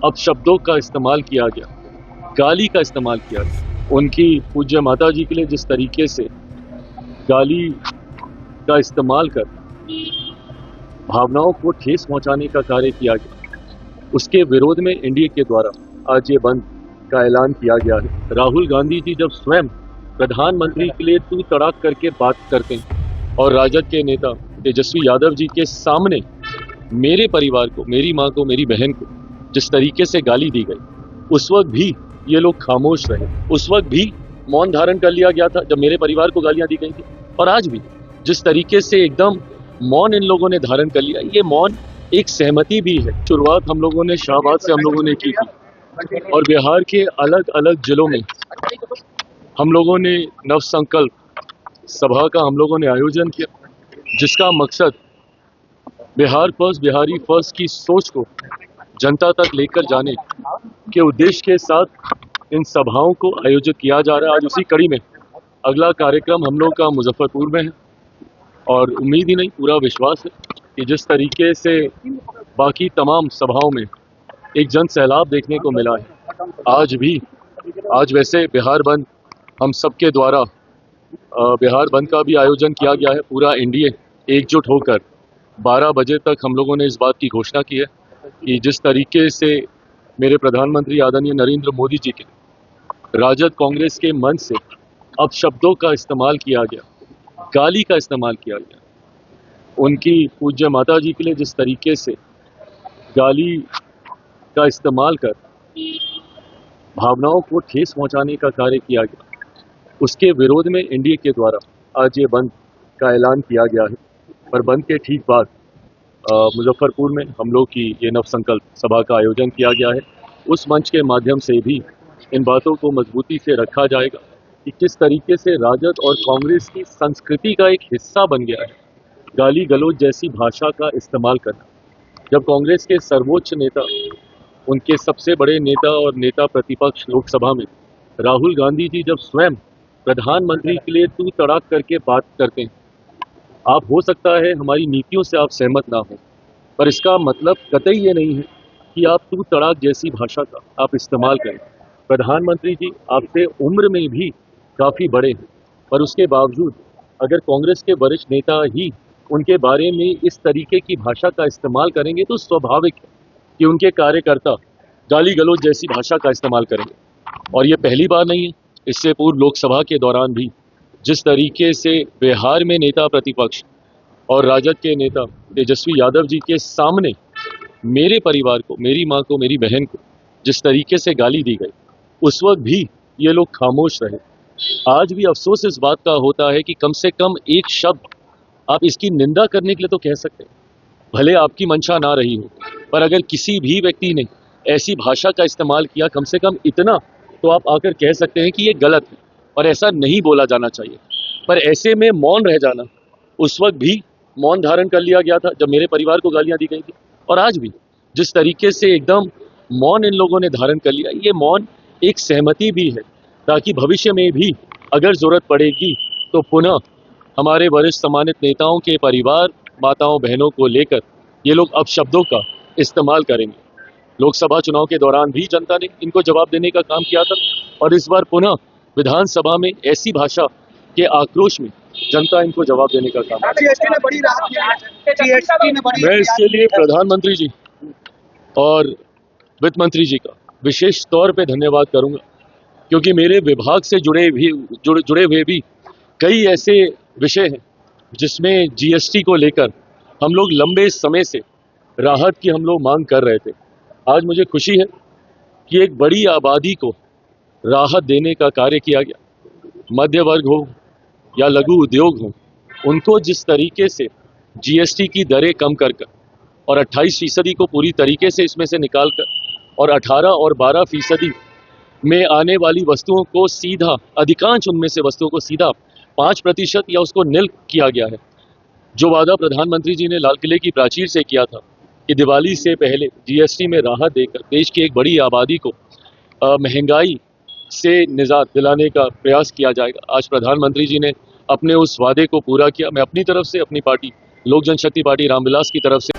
अपशब्दों का इस्तेमाल किया गया, गाली का इस्तेमाल किया गया। उनकी पूज्य माता जी के लिए जिस तरीके से गाली का इस्तेमाल कर भावनाओं को ठेस पहुंचाने का कार्य किया गया, उसके विरोध में एनडीए के द्वारा आज ये बंद का ऐलान किया गया है। राहुल गांधी जी जब स्वयं प्रधानमंत्री के लिए तू तड़ाक करके बात करते हैं और राजद के नेता तेजस्वी यादव जी के सामने मेरे परिवार को, मेरी माँ को, मेरी बहन को जिस तरीके से गाली दी गई, उस वक्त भी ये लोग खामोश रहे। उस वक्त भी मौन धारण कर लिया गया था जब मेरे परिवार को गालियां दी गई थी, और आज भी जिस तरीके से एकदम मौन इन लोगों ने धारण कर लिया, ये मौन एक सहमति भी है। शुरुआत हम लोगों ने शाहबाद से हम लोगों ने की थी और बिहार के अलग अलग जिलों में हम लोगों ने नव संकल्प सभा का हम लोगों ने आयोजन किया, जिसका मकसद बिहार फर्स्ट, बिहारी फर्स्ट की सोच को जनता तक लेकर जाने के उद्देश्य के साथ इन सभाओं को आयोजित किया जा रहा है। आज उसी कड़ी में अगला कार्यक्रम हम लोग का मुजफ्फरपुर में है और उम्मीद ही नहीं, पूरा विश्वास है कि जिस तरीके से बाकी तमाम सभाओं में एक जन सैलाब देखने को मिला है, आज वैसे बिहार बंद हम सबके द्वारा बिहार बंद का भी आयोजन किया गया है। पूरा एनडीए एकजुट होकर 12 बजे तक हम लोगों ने इस बात की घोषणा की है कि जिस तरीके से मेरे प्रधानमंत्री आदरणीय नरेंद्र मोदी जी के राजद कांग्रेस के मंच से अपशब्दों का इस्तेमाल किया गया, गाली का इस्तेमाल किया गया, उनकी पूज्य माता जी के लिए जिस तरीके से गाली का इस्तेमाल कर भावनाओं को ठेस पहुंचाने का कार्य किया गया, उसके विरोध में एनडीए के द्वारा आज ये बंद का ऐलान किया गया है। पर बंद के ठीक बाद मुजफ्फरपुर में हम लोग की ये नव संकल्प सभा का आयोजन किया गया है। उस मंच के माध्यम से भी इन बातों को मजबूती से रखा जाएगा कि किस तरीके से राजद और कांग्रेस की संस्कृति का एक हिस्सा बन गया है गाली गलौज जैसी भाषा का इस्तेमाल करना। जब कांग्रेस के सर्वोच्च नेता, उनके सबसे बड़े नेता और नेता प्रतिपक्ष लोकसभा में राहुल गांधी जी जब स्वयं प्रधानमंत्री के लिए तू तड़ाक करके बात करते हैं, आप हो सकता है हमारी नीतियों से आप सहमत ना हो, पर इसका मतलब कतई ये नहीं है कि आप तू तड़ाक जैसी भाषा का आप इस्तेमाल करें। प्रधानमंत्री जी आपसे उम्र में भी काफ़ी बड़े हैं, पर उसके बावजूद अगर कांग्रेस के वरिष्ठ नेता ही उनके बारे में इस तरीके की भाषा का इस्तेमाल करेंगे तो स्वाभाविक है कि उनके कार्यकर्ता गाली गलौज जैसी भाषा का इस्तेमाल करेंगे। और ये पहली बार नहीं है, इससे पूर्व लोकसभा के दौरान भी जिस तरीके से बिहार में नेता प्रतिपक्ष और राजद के नेता तेजस्वी यादव जी के सामने मेरे परिवार को, मेरी माँ को, मेरी बहन को जिस तरीके से गाली दी गई, उस वक्त भी ये लोग खामोश रहे। आज भी अफसोस इस बात का होता है कि कम से कम एक शब्द आप इसकी निंदा करने के लिए तो कह सकते हैं, भले आपकी मंशा ना रही हो, पर अगर किसी भी व्यक्ति ने ऐसी भाषा का इस्तेमाल किया, कम से कम इतना तो आप आकर कह सकते हैं कि ये गलत है और ऐसा नहीं बोला जाना चाहिए। पर ऐसे में मौन रह जाना, उस वक्त भी मौन धारण कर लिया गया था जब मेरे परिवार को गालियां दी गई थी, और आज भी जिस तरीके से एकदम मौन इन लोगों ने धारण कर लिया, ये मौन एक सहमति भी है ताकि भविष्य में भी अगर जरूरत पड़ेगी तो पुनः हमारे वरिष्ठ सम्मानित नेताओं के परिवार, माताओं, बहनों को लेकर ये लोग अपशब्दों का इस्तेमाल करेंगे। लोकसभा चुनाव के दौरान भी जनता ने इनको जवाब देने का काम किया था और इस बार पुनः विधानसभा में ऐसी भाषा के आक्रोश में जनता इनको जवाब देने का काम। मैं इसके लिए प्रधानमंत्री जी और वित्त मंत्री जी का विशेष तौर पे धन्यवाद करूंगा, क्योंकि मेरे विभाग से जुड़े हुए भी कई ऐसे विषय हैं जिसमें जीएसटी को लेकर हम लोग लंबे समय से राहत की हम लोग मांग कर रहे थे। आज मुझे खुशी है कि एक बड़ी आबादी को राहत देने का कार्य किया गया। मध्य वर्ग हो या लघु उद्योग हो, उनको जिस तरीके से जीएसटी की दरें कम कर और 28% को पूरी तरीके से इसमें से निकाल कर और 18 और 12% में आने वाली वस्तुओं को सीधा, अधिकांश उनमें से वस्तुओं को सीधा 5% या उसको निल किया गया है। जो वादा प्रधानमंत्री जी ने लाल किले की प्राचीर से किया था कि दिवाली से पहले जीएसटी में राहत देकर देश की एक बड़ी आबादी को महंगाई से निजात दिलाने का प्रयास किया जाएगा, आज प्रधानमंत्री जी ने अपने उस वादे को पूरा किया। मैं अपनी तरफ से, अपनी पार्टी लोक जनशक्ति पार्टी रामविलास की तरफ से